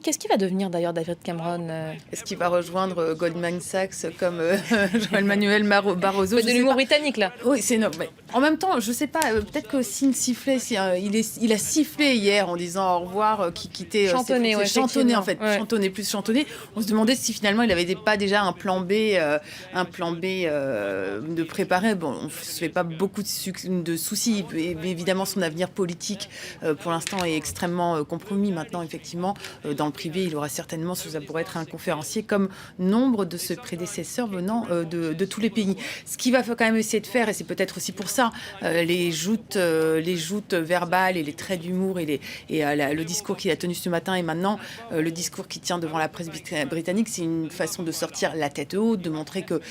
Qu'est-ce qui va devenir d'ailleurs David Cameron Est-ce qu'il va rejoindre Goldman Sachs comme Joël Barroso? De l'humour britannique, là. Oui, c'est énorme. Mais en même temps, je sais pas, peut-être que s'il sifflait, il a sifflé hier en disant au revoir, qui quittait. Chantonné, ouais, chantonné, en fait. ouais. Chantonné, plus chantonné. On se demandait si finalement il avait pas déjà un plan B de préparer. Bon, on ne se fait pas beaucoup de soucis. Mais évidemment, son avenir politique, pour l'instant, est extrêmement compromis. Maintenant, effectivement, dans le privé, il aura certainement, ça pourrait être un conférencier comme nombre de ses prédécesseurs venant de tous les pays. Ce qu'il va quand même essayer de faire, et c'est peut-être aussi pour ça, les joutes verbales et les traits d'humour et le discours qu'il a tenu ce matin et maintenant le discours qu'il tient devant la presse britannique, c'est une façon de sortir la tête haute, de montrer que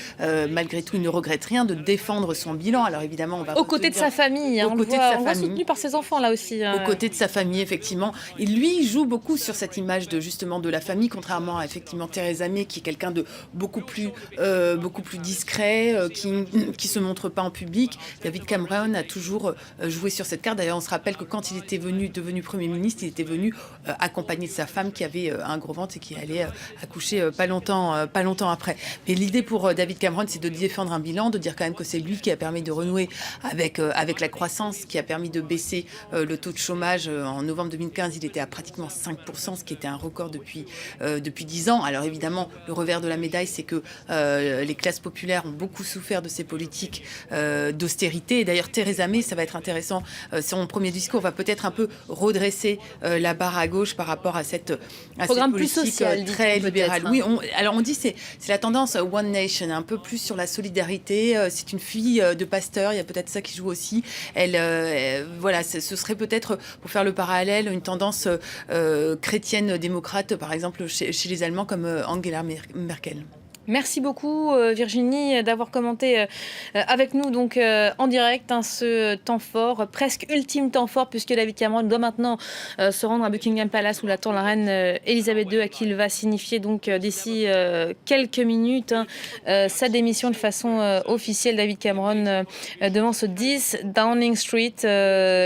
malgré tout, il ne regrette rien, de défendre son bilan. Alors évidemment, on va aux côtés de sa famille, on le voit soutenu par ses enfants là aussi. Aux côtés de sa famille, effectivement. Et lui, il joue beaucoup sur cette image justement de la famille, contrairement à effectivement Theresa May, qui est quelqu'un de beaucoup plus discret, qui se montre pas en public. David Cameron a toujours joué sur cette carte. D'ailleurs, on se rappelle que quand il était devenu Premier ministre, il était venu accompagné de sa femme qui avait un gros ventre et qui allait accoucher pas longtemps après. Mais l'idée pour David Cameron, c'est de défendre un bilan, de dire quand même que c'est lui qui a permis de renouer avec la croissance, qui a permis de baisser le taux de chômage. En novembre 2015, il était à pratiquement 5%, ce qui était un record depuis 10 ans. Alors évidemment, le revers de la médaille, c'est que les classes populaires ont beaucoup souffert de ces politiques d'austérité. Et d'ailleurs, Theresa May, ça va être intéressant, son premier discours va peut-être un peu redresser la barre à gauche par rapport à cette politique social, très libérale. Oui, alors on dit c'est la tendance One Nation, un peu plus sur la solidarité. C'est une fille de pasteur, il y a peut-être ça qui joue aussi. Voilà, ce serait peut-être, pour faire le parallèle, une tendance chrétienne démocrate, par exemple chez les Allemands comme Angela Merkel. Merci beaucoup Virginie d'avoir commenté avec nous donc en direct ce temps fort, presque ultime temps fort, puisque David Cameron doit maintenant se rendre à Buckingham Palace où l'attend la reine Elisabeth II, à qui il va signifier donc d'ici quelques minutes sa démission de façon officielle. David Cameron devant ce 10 Downing Street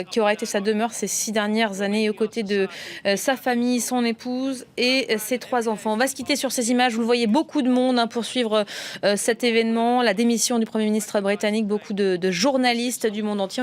qui aura été sa demeure ces 6 dernières années aux côtés de sa famille, son épouse et ses 3 enfants. On va se quitter sur ces images, vous le voyez, beaucoup de monde pour suivre cet événement, la démission du Premier ministre britannique, beaucoup de journalistes du monde entier.